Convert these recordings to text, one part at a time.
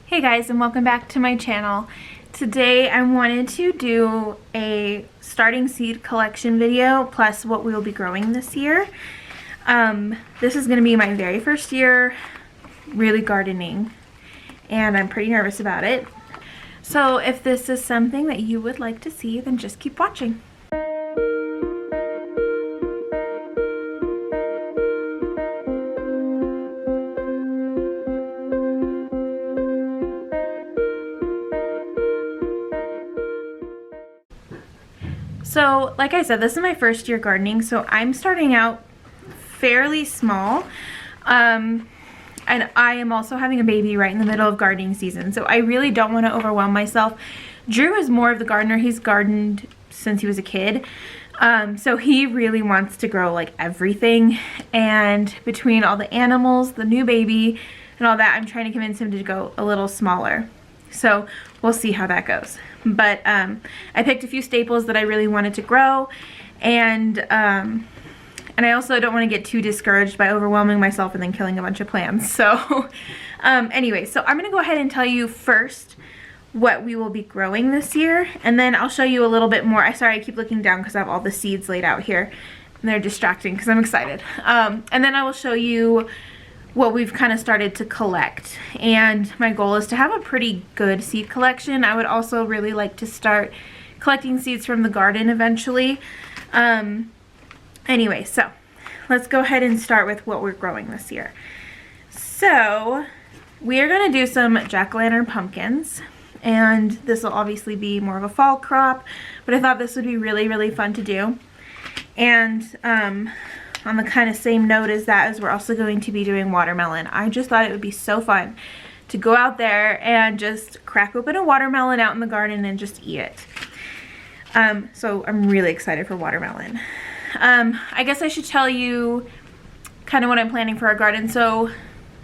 Hey guys, and welcome back to my channel. Today I wanted to do a starting seed collection video plus what we will be growing this year. This is going to be my very first year really gardening and I'm pretty nervous about it. So if this is something that you would like to see, then just keep watching. So like I said, this is my first year gardening, so I'm starting out fairly small. And I am also having a baby right in the middle of gardening season, so I really don't want to overwhelm myself. Drew is more of the gardener. He's gardened since he was a kid. So he really wants to grow like everything, and between all the animals, the new baby, and all that, I'm trying to convince him to go a little smaller. So we'll see how that goes. But I picked a few staples that I really wanted to grow, and I also don't want to get too discouraged by overwhelming myself and then killing a bunch of plants. So anyway, so I'm going to go ahead and tell you first what we will be growing this year, and then I'll show you a little bit more. Sorry, I keep looking down because I have all the seeds laid out here, and they're distracting because I'm excited. And then I will show you what we've kind of started to collect, and my goal is to have a pretty good seed collection. I would also really like to start collecting seeds from the garden eventually. Anyway, so let's go ahead and start with what we're growing this year. So we are going to do some jack-o'-lantern pumpkins, and this will obviously be more of a fall crop, but I thought this would be really fun to do. And on the kind of same note as that, is we're also going to be doing watermelon. I just thought it would be so fun to go out there and just crack open a watermelon out in the garden and just eat it. So I'm really excited for watermelon. I guess I should tell you kind of what I'm planning for our garden. So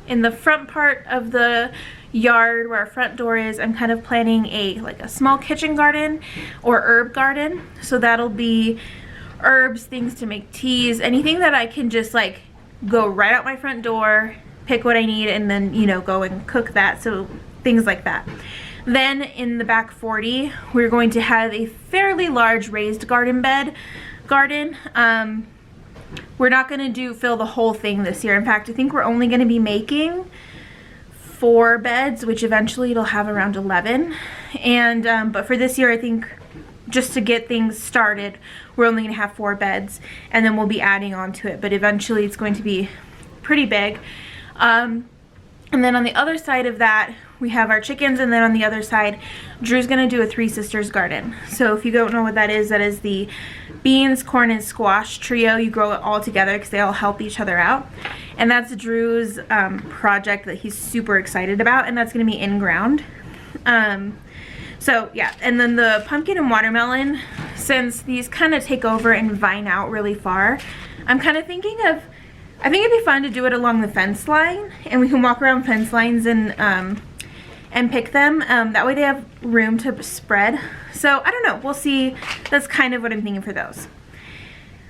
in the front part of the yard where our front door is, I'm kind of planning like a small kitchen garden or herb garden. So that'll be herbs, things to make teas, anything that I can just like go right out my front door, pick what I need, and then, you know, go and cook that. So things like that. Then in the back 40, we're going to have a fairly large raised garden. We're not going to fill the whole thing this year. In fact, I think we're only going to be making 4 beds, which eventually it'll have around 11. And but for this year, I think just to get things started, we're only going to have 4 beds, and then we'll be adding on to it, but eventually it's going to be pretty big. And then on the other side of that, we have our chickens, and then on the other side, Drew's going to do a 3 Sisters garden. So if you don't know what that is the beans, corn, and squash trio. You grow it all together because they all help each other out. And that's Drew's project that he's super excited about, and that's going to be in ground. So yeah, and then the pumpkin and watermelon, since these kind of take over and vine out really far, I'm kind of thinking of, I think it'd be fun to do it along the fence line, and we can walk around fence lines and pick them. That way they have room to spread. So I don't know, we'll see. That's kind of what I'm thinking for those.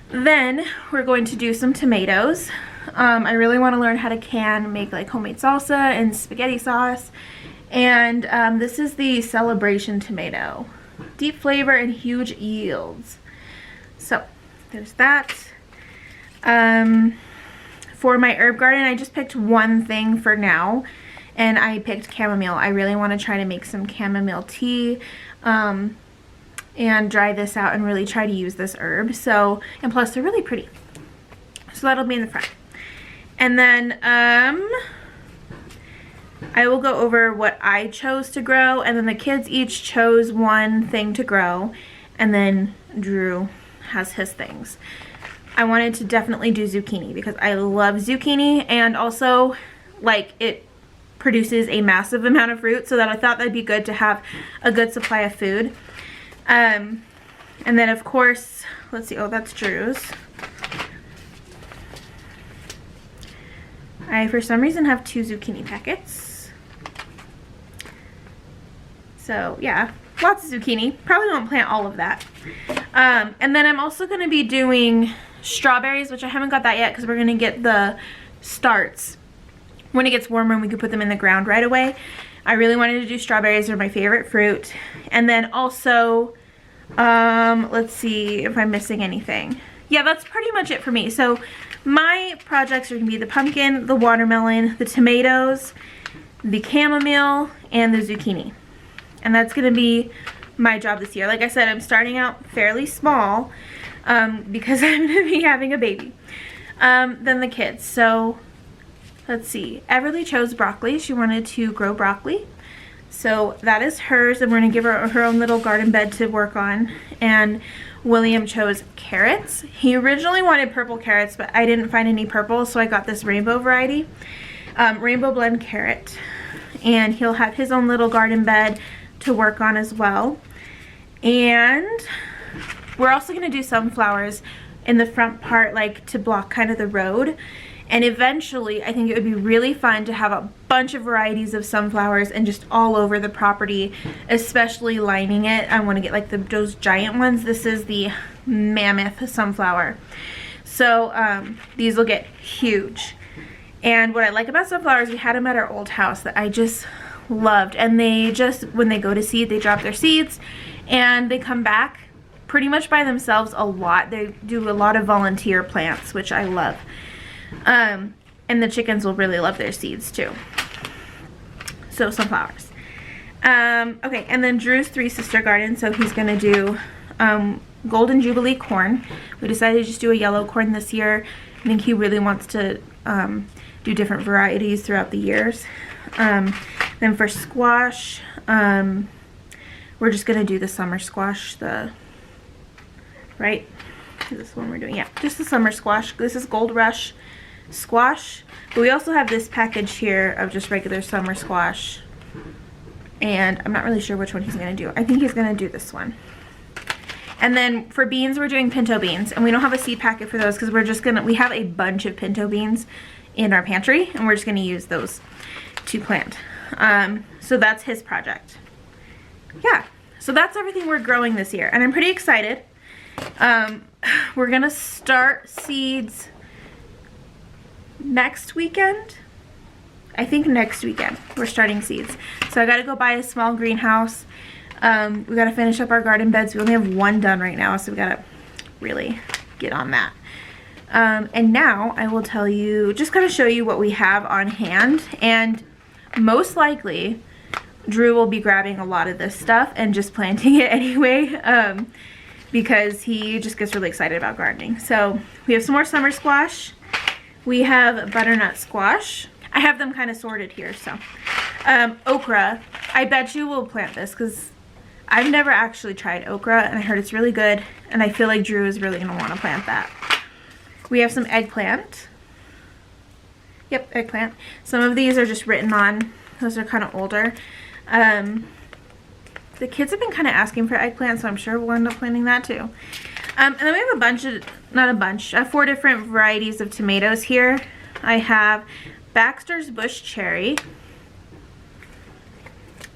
Then we're going to do some tomatoes. I really want to learn how to make like homemade salsa and spaghetti sauce. And this is the Celebration tomato. Deep flavor and huge yields. So there's that. For my herb garden, I just picked one thing for now, and I picked chamomile. I really want to try to make some chamomile tea and dry this out and really try to use this herb. So, and plus they're really pretty. So that'll be in the front. And then I will go over what I chose to grow, and then the kids each chose one thing to grow, and then Drew has his things. I wanted to definitely do zucchini because I love zucchini, and also like it produces a massive amount of fruit, so that I thought that'd be good to have a good supply of food. And then of course, let's see, oh, that's Drew's. I for some reason have 2 zucchini packets. So yeah, lots of zucchini. Probably won't plant all of that. And then I'm also going to be doing strawberries, which I haven't got that yet because we're going to get the starts when it gets warmer and we can put them in the ground right away. I really wanted to do strawberries. They're my favorite fruit. And then also, let's see if I'm missing anything. Yeah, that's pretty much it for me. So my projects are gonna be the pumpkin, the watermelon, the tomatoes, the chamomile, and the zucchini. And that's gonna be my job this year. Like I said, I'm starting out fairly small because I'm gonna be having a baby. Then the kids. So let's see. Everly chose broccoli. She wanted to grow broccoli. So that is hers, and we're gonna give her her own little garden bed to work on. And William chose carrots. He originally wanted purple carrots, but I didn't find any purple, so I got this rainbow variety, rainbow blend carrot. And he'll have his own little garden bed to work on as well. And we're also gonna do sunflowers in the front part, like to block kind of the road. And eventually, I think it would be really fun to have a bunch of varieties of sunflowers and just all over the property, especially lining it. I want to get like those giant ones. This is the mammoth sunflower. So these will get huge. And what I like about sunflowers, we had them at our old house that I just loved. And they just, when they go to seed, they drop their seeds and they come back pretty much by themselves a lot. They do a lot of volunteer plants, which I love. And the chickens will really love their seeds too. So sunflowers. Okay, and then Drew's three sister garden. So he's gonna do Golden Jubilee corn. We decided to just do a yellow corn this year. I think he really wants to do different varieties throughout the years. Then for squash, we're just gonna do the summer squash, right? Is this one we're doing? Yeah, just the summer squash. This is Gold Rush squash, but we also have this package here of just regular summer squash, and I'm not really sure which one he's gonna do. I think he's gonna do this one. And then for beans, we're doing pinto beans, and we don't have a seed packet for those because we have a bunch of pinto beans in our pantry, and we're just gonna use those to plant. So that's his project. Yeah, so that's everything we're growing this year, and I'm pretty excited. We're gonna start seeds next weekend. I think next weekend we're starting seeds. So I gotta go buy a small greenhouse. We gotta finish up our garden beds. We only have one done right now, so we gotta really get on that. And now I will tell you, just kind of show you what we have on hand. And most likely Drew will be grabbing a lot of this stuff and just planting it anyway, because he just gets really excited about gardening. So we have some more summer squash. We have butternut squash. I have them kind of sorted here. So okra, I bet you will plant this because I've never actually tried okra, and I heard it's really good, and I feel like Drew is really gonna want to plant that. We have some eggplant. Yep, eggplant. Some of these are just written on. Those are kind of older. The kids have been kind of asking for eggplant, so I'm sure we'll end up planting that too. And then we have a bunch of, not a bunch, 4 different varieties of tomatoes here. I have Baxter's Bush Cherry,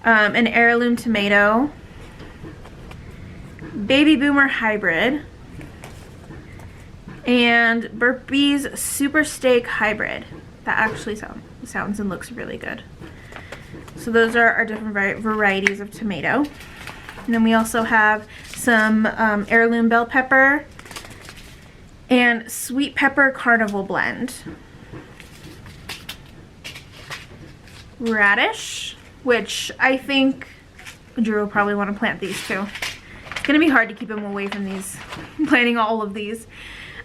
an heirloom tomato, Baby Boomer Hybrid, and Burpee's Super Steak Hybrid. That actually sounds and looks really good. So those are our different varieties of tomato. And then we also have some heirloom bell pepper and sweet pepper carnival blend. Radish, which I think Drew will probably want to plant these too. It's going to be hard to keep him away from these, planting all of these.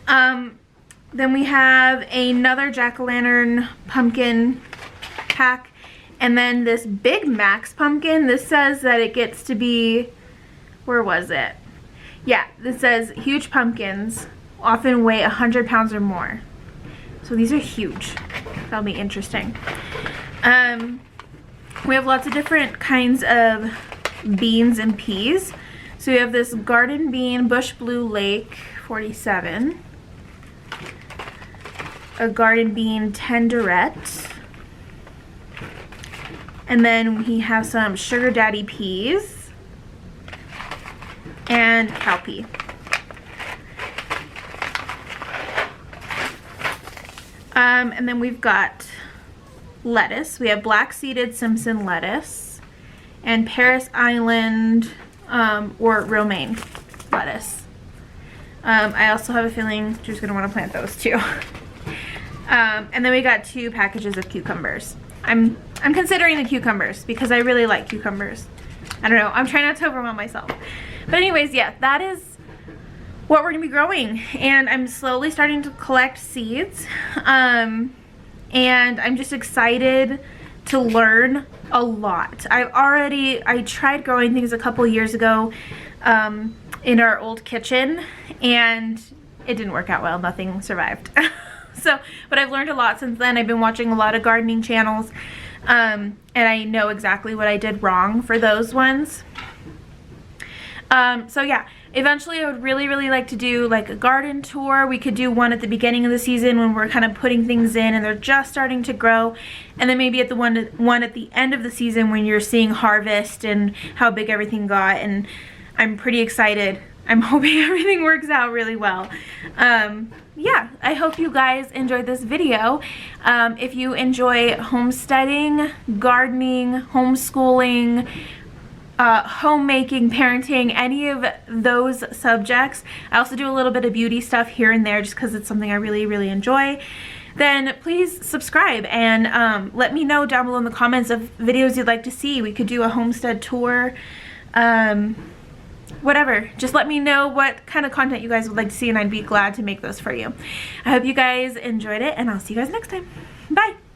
Then we have another jack-o'-lantern pumpkin pack. And then this Big Max pumpkin, this says that it gets to be, where was it? Yeah, this says huge pumpkins often weigh 100 pounds or more. So these are huge. That'll be interesting. We have lots of different kinds of beans and peas. So we have this garden bean, Bush Blue Lake 47. A garden bean tenderette. And then we have some Sugar Daddy peas and cowpea. And then we've got lettuce. We have black seeded Simpson lettuce and Paris Island or romaine lettuce. I also have a feeling Drew's gonna want to plant those too. And then we got 2 packages of cucumbers. I'm considering the cucumbers because I really like cucumbers. I don't know, I'm trying not to overwhelm myself. But anyways, yeah, that is what we're gonna be growing. And I'm slowly starting to collect seeds. And I'm just excited to learn a lot. I tried growing things a couple years ago in our old kitchen, and it didn't work out well. Nothing survived. So, but I've learned a lot since then. I've been watching a lot of gardening channels, and I know exactly what I did wrong for those ones. So yeah, eventually I would really like to do like a garden tour. We could do one at the beginning of the season when we're kind of putting things in and they're just starting to grow, and then maybe at the one at the end of the season when you're seeing harvest and how big everything got. And I'm pretty excited. I'm hoping everything works out really well. Yeah, I hope you guys enjoyed this video. If you enjoy homesteading, gardening, homeschooling, homemaking, parenting, any of those subjects, I also do a little bit of beauty stuff here and there just because it's something I really enjoy, then please subscribe and let me know down below in the comments of videos you'd like to see. We could do a homestead tour, whatever. Just let me know what kind of content you guys would like to see and I'd be glad to make those for you. I hope you guys enjoyed it and I'll see you guys next time. Bye!